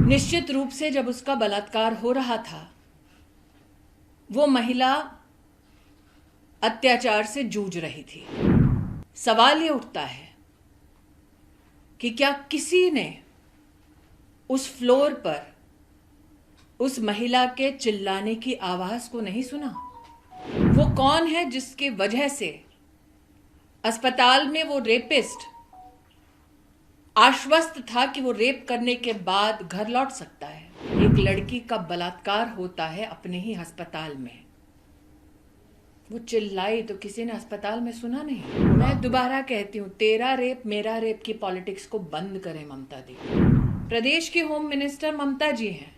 निश्चित रूप से जब उसका बलात्कार हो रहा था, वो महिला अत्याचार से जूझ रही थी। सवाल ये उठता है कि क्या किसी ने उस फ्लोर पर उस महिला के चिल्लाने की आवाज को नहीं सुना? वो कौन है जिसके वजह से अस्पताल में वो रेपिस्ट आश्वस्त था कि वो रेप करने के बाद घर लौट सकता है? एक लड़की का बलात्कार होता है अपने ही अस्पताल में। वो चिल्लाई तो किसी ने अस्पताल में सुना नहीं। मैं दोबारा कहती हूं, तेरा रेप मेरा रेप की पॉलिटिक्स को बंद करें ममता दी। प्रदेश की होम मिनिस्टर ममता जी हैं।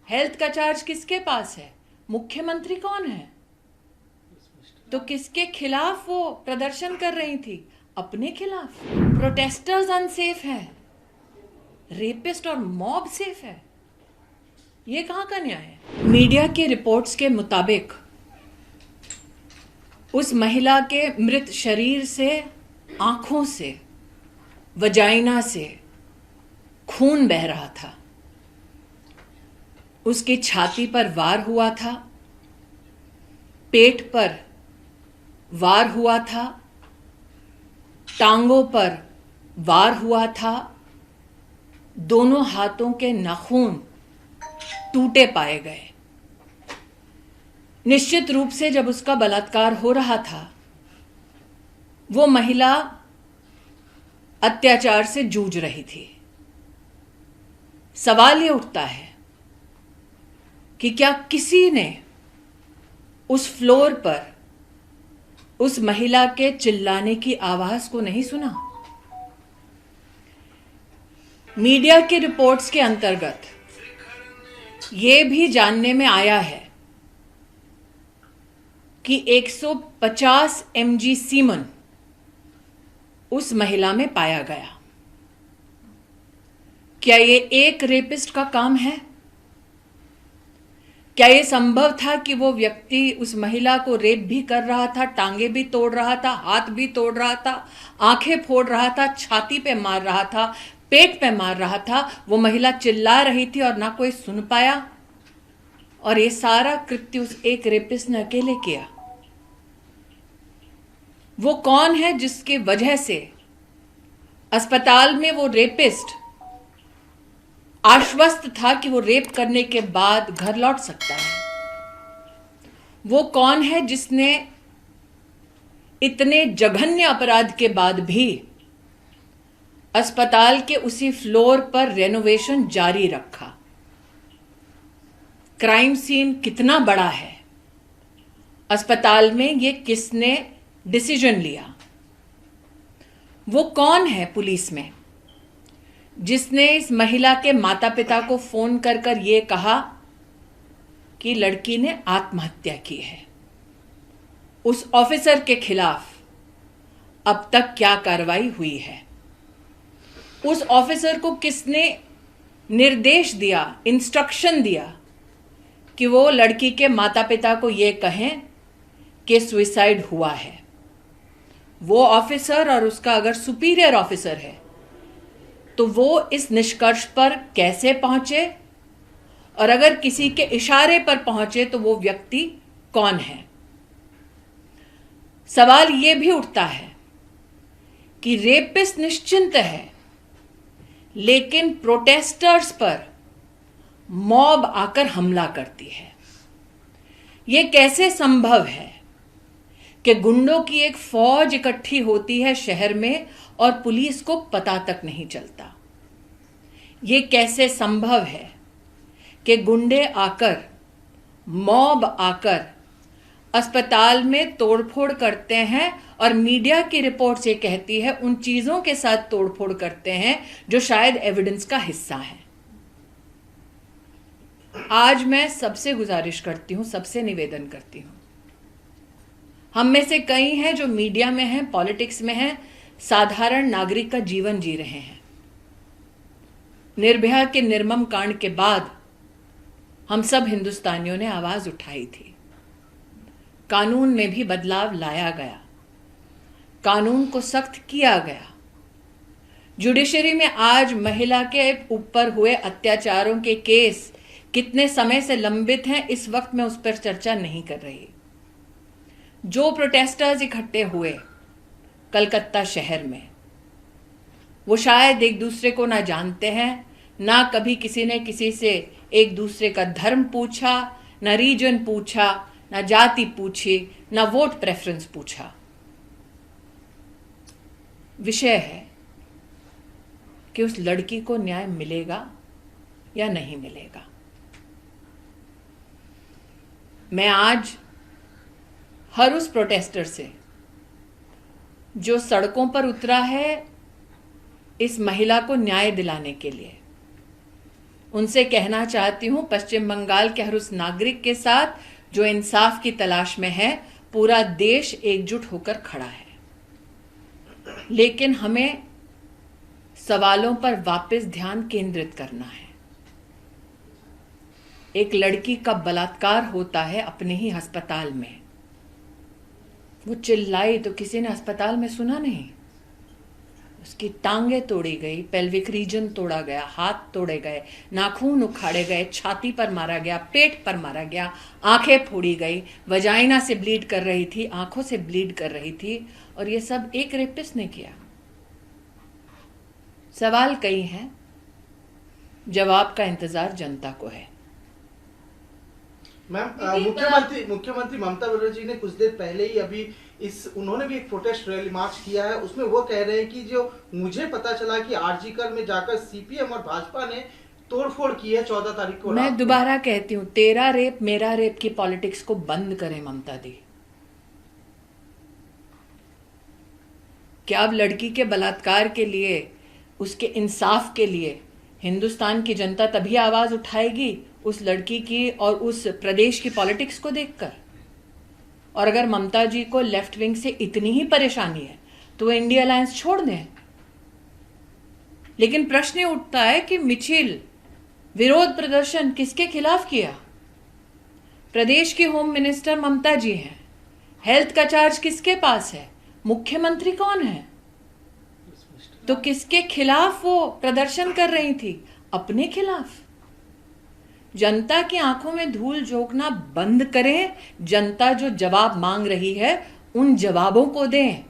हेल्थ का चार्ज किसके पास है? मुख्यमंत्री कौन है? तो किसके खिलाफ वो प्रदर्शन कर रही थी? अपने खिलाफ। प्रोटेस्टर्स अनसेफ हैं, रेपिस्ट और मॉब सेफ है। ये कहां का न्याय है? मीडिया के रिपोर्ट्स के मुताबिक उस महिला के मृत शरीर से, आंखों से, वजाइना से खून बह रहा था। उसकी छाती पर वार हुआ था, पेट पर वार हुआ था, टांगों पर वार हुआ था, दोनों हाथों के नाखून टूटे पाए गए। निश्चित रूप से जब उसका बलात्कार हो रहा था, वो महिला अत्याचार से जूझ रही थी। सवाल ये उठता है कि क्या किसी ने उस फ्लोर पर उस महिला के चिल्लाने की आवाज को नहीं सुना? मीडिया की रिपोर्ट्स के अंतर्गत यह भी जानने में आया है कि 150 mg सीमन उस महिला में पाया गया। क्या ये एक रेपिस्ट का काम है? क्या यह संभव था कि वो व्यक्ति उस महिला को रेप भी कर रहा था, टांगे भी तोड़ रहा था, हाथ भी तोड़ रहा था, आंखें फोड़ रहा था, छाती पे मार रहा था, पेट पे मार रहा था? वो महिला चिल्ला रही थी और ना कोई सुन पाया, और ये सारा कृत्य उस एक रेपिस्ट ने अकेले किया। वो कौन है जिसके वजह से अस्पताल में वो रेपिस्ट आश्वस्त था कि वो रेप करने के बाद घर लौट सकता है? वो कौन है जिसने इतने जघन्य अपराध के बाद भी अस्पताल के उसी फ्लोर पर रेनोवेशन जारी रखा? क्राइम सीन कितना बड़ा है? अस्पताल में ये किसने डिसीजन लिया? वो कौन है पुलिस में जिसने इस महिला के माता पिता को फोन कर कर ये कहा कि लड़की ने आत्महत्या की है? उस ऑफिसर के खिलाफ अब तक क्या कार्रवाई हुई है? उस ऑफिसर को किसने निर्देश दिया, इंस्ट्रक्शन दिया कि वो लड़की के माता पिता को ये कहें कि सुसाइड हुआ है? वो ऑफिसर और उसका अगर सुपीरियर ऑफिसर है तो वो इस निष्कर्ष पर कैसे पहुंचे, और अगर किसी के इशारे पर पहुंचे तो वो व्यक्ति कौन है? सवाल ये भी उठता है कि रेपिस्ट निश्चिंत है, लेकिन प्रोटेस्टर्स पर मॉब आकर हमला करती है। यह कैसे संभव है कि गुंडों की एक फौज इकट्ठी होती है शहर में और पुलिस को पता तक नहीं चलता? यह कैसे संभव है कि गुंडे आकर, मॉब आकर अस्पताल में तोड़फोड़ करते हैं और मीडिया की रिपोर्ट ये कहती है उन चीजों के साथ तोड़फोड़ करते हैं जो शायद एविडेंस का हिस्सा है? आज मैं सबसे गुजारिश करती हूं, सबसे निवेदन करती हूं, हम में से कई हैं जो मीडिया में हैं, पॉलिटिक्स में हैं, साधारण नागरिक का जीवन जी रहे हैं। निर्भया के निर्मम कांड के बाद हम सब हिंदुस्तानियों ने आवाज उठाई थी। कानून में भी बदलाव लाया गया, कानून को सख्त किया गया, जुडिशरी में आज महिला के ऊपर हुए अत्याचारों के केस कितने समय से लंबित हैं, इस वक्त मैं उस पर चर्चा नहीं कर रही। जो प्रोटेस्टर्स इकट्ठे हुए कलकत्ता शहर में, वो शायद एक दूसरे को ना जानते हैं, ना कभी किसी ने किसी से एक दूसरे का धर्म पूछा, ना रीजन पूछा, ना जाति पूछी, ना वोट प्रेफरेंस पूछा। विषय है कि उस लड़की को न्याय मिलेगा या नहीं मिलेगा। मैं आज हर उस प्रोटेस्टर से जो सड़कों पर उतरा है इस महिला को न्याय दिलाने के लिए, उनसे कहना चाहती हूं, पश्चिम बंगाल के हर उस नागरिक के साथ जो इंसाफ की तलाश में है, पूरा देश एकजुट होकर खड़ा है। लेकिन हमें सवालों पर वापस ध्यान केंद्रित करना है। एक लड़की का बलात्कार होता है अपने ही अस्पताल में। वो चिल्लाई तो किसी ने अस्पताल में सुना नहीं। उसकी टांगे तोड़ी गई, पेल्विक रीजन तोड़ा गया, हाथ तोड़े गए, नाखून उखाड़े गए, छाती पर मारा गया, पेट पर मारा गया, आंखें फोड़ी गई, वजाइना से ब्लीड कर रही थी, आंखों से ब्लीड कर रही थी, और ये सब एक रेपिस्ट ने किया। सवाल कई हैं, जवाब का इंतजार जनता को है। मैम, मुख्यमंत्री ममता बनर्जी ने कुछ देर पहले ही अभी उन्होंने भी एक प्रोटेस्ट रैली मार्च किया है। उसमें वो कह रहे हैं कि जो मुझे पता चला कि आरजीकर में जाकर सीपीएम और भाजपा ने तोड़फोड़ की है 14 तारीख को। मैं दोबारा कहती हूं, तेरा रेप मेरा रेप की पॉलिटिक्स को बंद करें ममता दी। क्या अब लड़की के बलात्कार के लिए, उसके इंसाफ के लिए हिंदुस्तान की जनता तभी आवाज उठाएगी उस लड़की की और उस प्रदेश की पॉलिटिक्स को देखकर? और अगर ममता जी को लेफ्ट विंग से इतनी ही परेशानी है तो वो इंडिया अलायंस छोड़ दें। लेकिन प्रश्न ये उठता है कि मिचिल विरोध प्रदर्शन किसके खिलाफ किया? प्रदेश की होम मिनिस्टर ममता जी हैं। हेल्थ का चार्ज किसके पास है? मुख्यमंत्री कौन है? तो किसके खिलाफ वो प्रदर्शन कर रही थी? अपने खिलाफ। जनता की आंखों में धूल झोंकना बंद करें। जनता जो जवाब मांग रही है उन जवाबों को दें।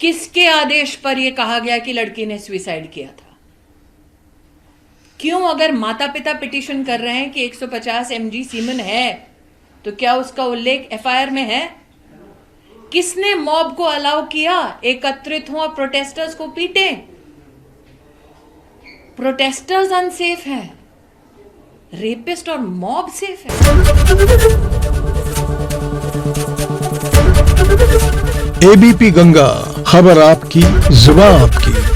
किसके आदेश पर यह कहा गया कि लड़की ने सुसाइड किया था? क्यों? अगर माता पिता पिटीशन कर रहे हैं कि 150 mg सीमेन है, तो क्या उसका उल्लेख एफआईआर में है? किसने मॉब को अलाउ किया एकत्रित हो और प्रोटेस्टर्स को पीटे? प्रोटेस्टर्स अनसेफ हैं, रेपिस्ट और मॉब सेफ है। एबीपी गंगा, खबर आपकी, जुबान आपकी।